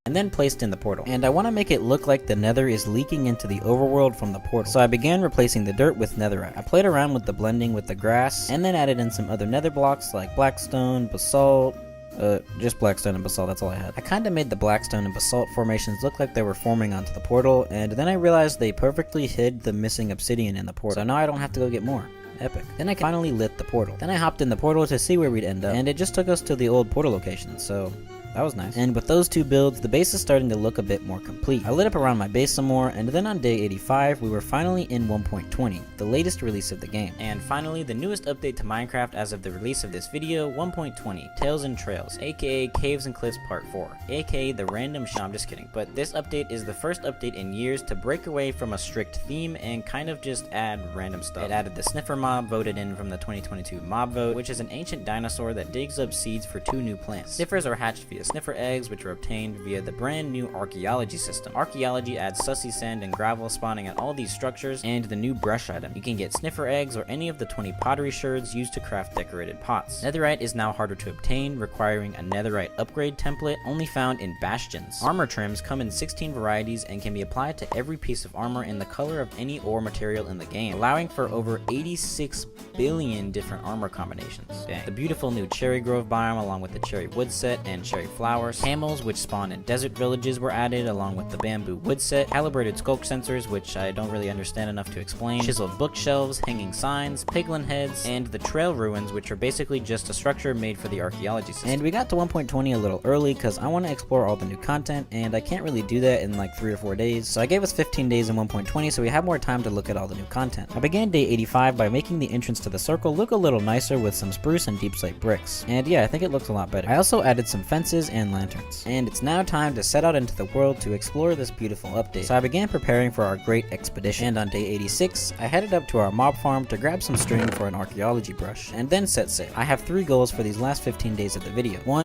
and then placed in the portal. And I want to make it look like the nether is leaking into the overworld from the portal. So I began replacing the dirt with netherite. I played around with the blending with the grass, and then added in some other nether blocks like blackstone, basalt, just blackstone and basalt, that's all I had. I kinda made the blackstone and basalt formations look like they were forming onto the portal, and then I realized they perfectly hid the missing obsidian in the portal. So now I don't have to go get more. Epic. Then I finally lit the portal. Then I hopped in the portal to see where we'd end up, and it just took us to the old portal location, so that was nice. And with those two builds, the base is starting to look a bit more complete. I lit up around my base some more, and then on day 85, we were finally in 1.20, the latest release of the game. And finally, the newest update to Minecraft as of the release of this video, 1.20, Tales and Trails, aka Caves and Cliffs Part 4, aka the random I'm just kidding. But this update is the first update in years to break away from a strict theme and kind of just add random stuff. It added the Sniffer mob voted in from the 2022 mob vote, which is an ancient dinosaur that digs up seeds for 2 new plants. Sniffers are hatched via sniffer eggs, which are obtained via the brand new archaeology system. Archaeology adds sussy sand and gravel spawning at all these structures, and the new brush item. You can get sniffer eggs or any of the 20 pottery shards used to craft decorated pots. Netherite is now harder to obtain, requiring a netherite upgrade template only found in bastions. Armor trims come in 16 varieties and can be applied to every piece of armor in the color of any ore material in the game, allowing for over 86 billion different armor combinations. Dang. The beautiful new cherry grove biome along with the cherry wood set and cherry flowers. Camels, which spawn in desert villages, were added along with the bamboo wood set. Calibrated sculk sensors, which I don't really understand enough to explain. Chiseled bookshelves, hanging signs, piglin heads, and the trail ruins, which are basically just a structure made for the archaeology system. And we got to 1.20 a little early because I want to explore all the new content, and I can't really do that in like 3 or 4 days. So I gave us 15 days in 1.20 so we have more time to look at all the new content. I began day 85 by making the entrance to the circle look a little nicer with some spruce and deep slate bricks. And yeah, I think it looks a lot better. I also added some fences and lanterns. And it's now time to set out into the world to explore this beautiful update. So I began preparing for our great expedition, and on day 86, I headed up to our mob farm to grab some string for an archaeology brush, and then set sail. I have 3 goals for these last 15 days of the video. 1.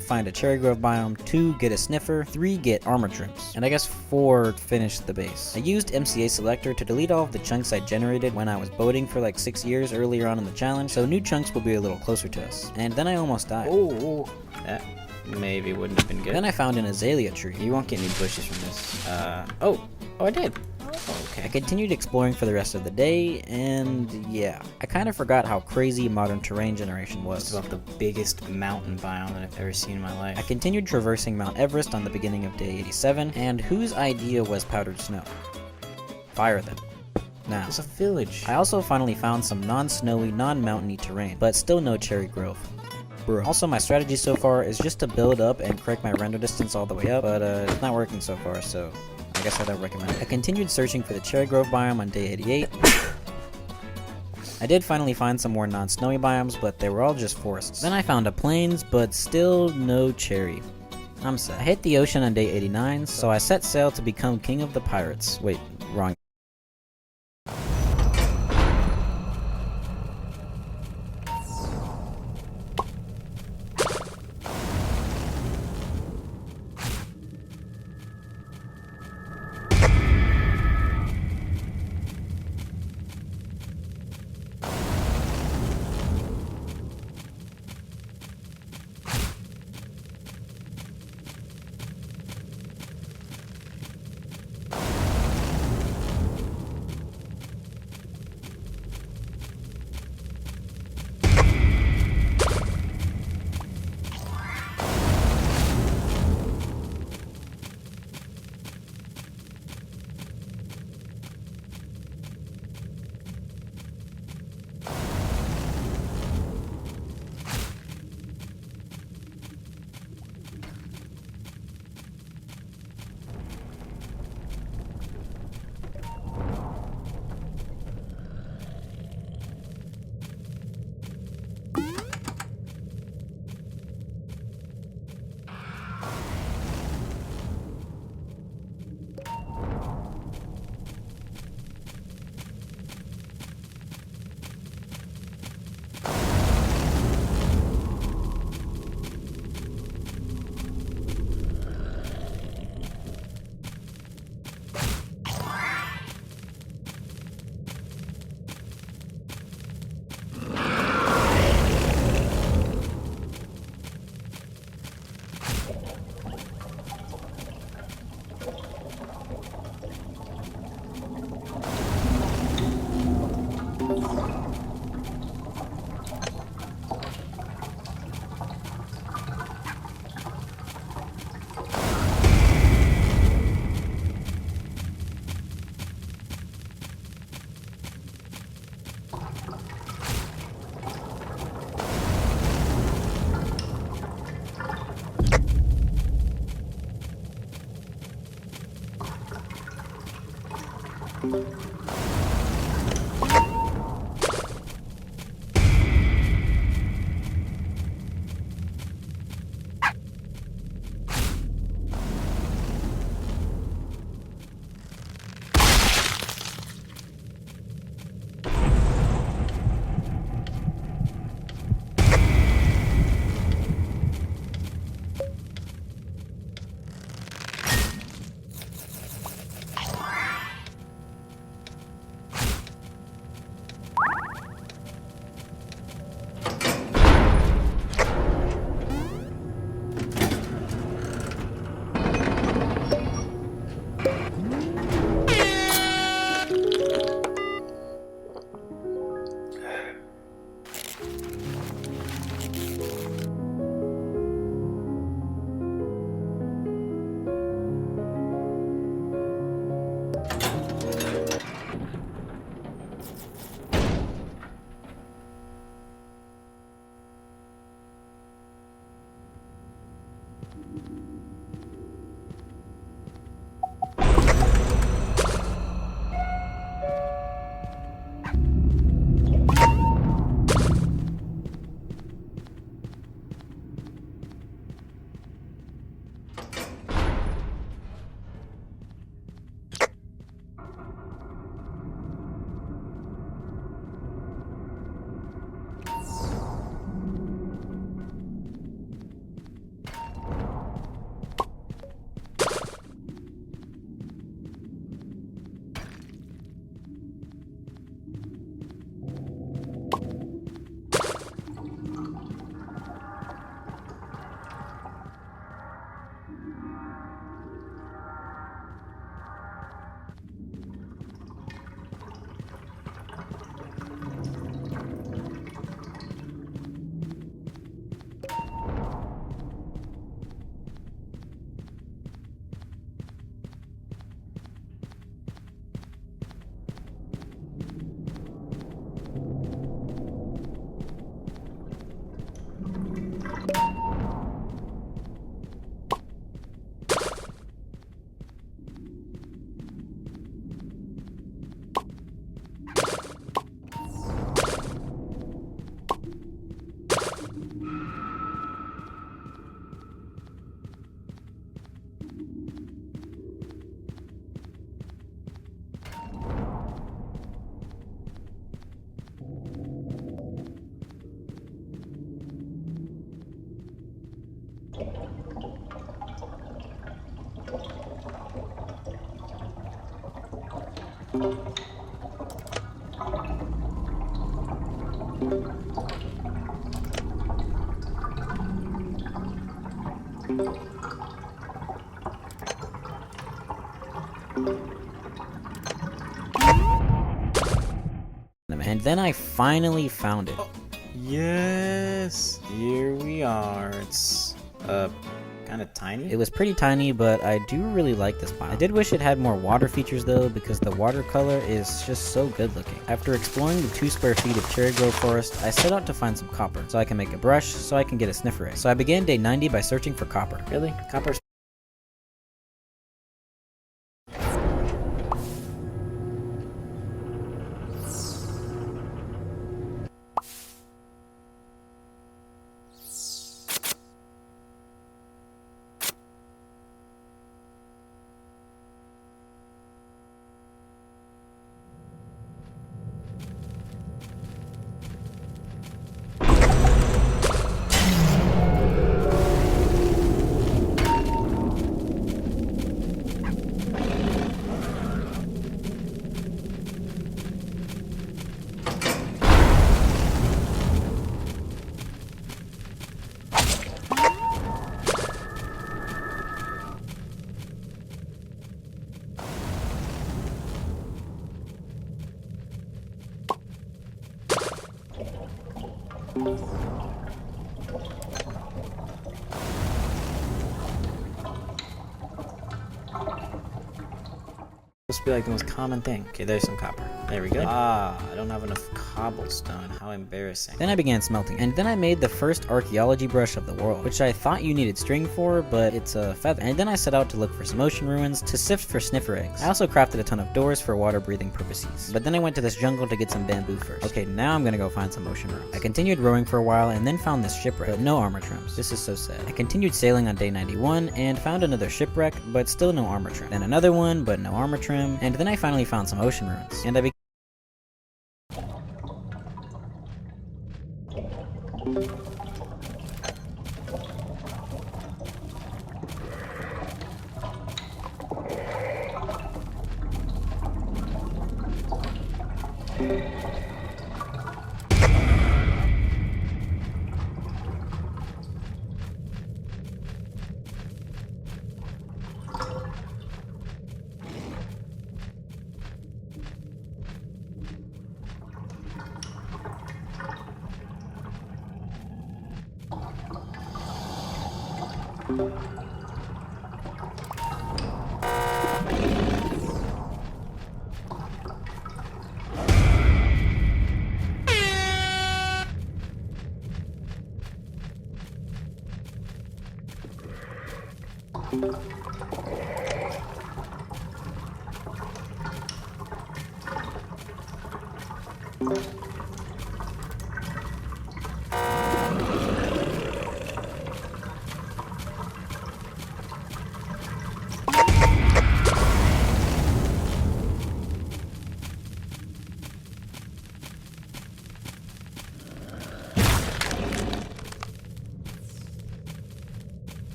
Find a cherry grove biome, 2 get a sniffer, 3 get armor trims, and I guess 4 finish the base. I used MCA selector to delete all of the chunks I generated when I was boating for like 6 years earlier on in the challenge, so new chunks will be a little closer to us. And then I almost died. Oh, that maybe wouldn't have been good. Then I found an azalea tree. You won't get any bushes from this. Oh, I did. Okay. I continued exploring for the rest of the day, and yeah, I kind of forgot how crazy modern terrain generation was. It's about the biggest mountain biome that I've ever seen in my life. I continued traversing Mount Everest on the beginning of day 87, and whose idea was powdered snow? Fire them. Now, it's a village. I also finally found some non-snowy, non-mountainy terrain, but still no cherry grove. Bro. Also, my strategy so far is just to build up and crank my render distance all the way up, but it's not working so far, so I guess I don't recommend it. I continued searching for the cherry grove biome on day 88. I did finally find some more non-snowy biomes, but they were all just forests. Then I found a plains, but still no cherry. I'm sad. I hit the ocean on day 89, so I set sail to become king of the pirates. Wait, wrong. And then I finally found it. Yes, here we are. It's kind of tiny. It was pretty tiny, but I do really like this biome. I did wish it had more water features though, because the watercolor is just so good looking. After exploring the 2 square feet of cherry grove forest, I set out to find some copper, so I can make a brush, so I can get a sniffer egg. So I began day 90 by searching for copper. Really? Copper's supposed to be like the most common thing. Okay, there's some copper. There we go. Ah, I don't have enough cobblestone. How embarrassing. Then I began smelting, and then I made the first archaeology brush of the world, which I thought you needed string for, but it's a feather. And then I set out to look for some ocean ruins to sift for sniffer eggs. I also crafted a ton of doors for water breathing purposes. But then I went to this jungle to get some bamboo first. Okay, now I'm gonna go find some ocean ruins. I continued rowing for a while and then found this shipwreck, but no armor trims. This is so sad. I continued sailing on day 91 and found another shipwreck, but still no armor trim. Then another one, but no armor trim. And then I finally found some ocean ruins. And I began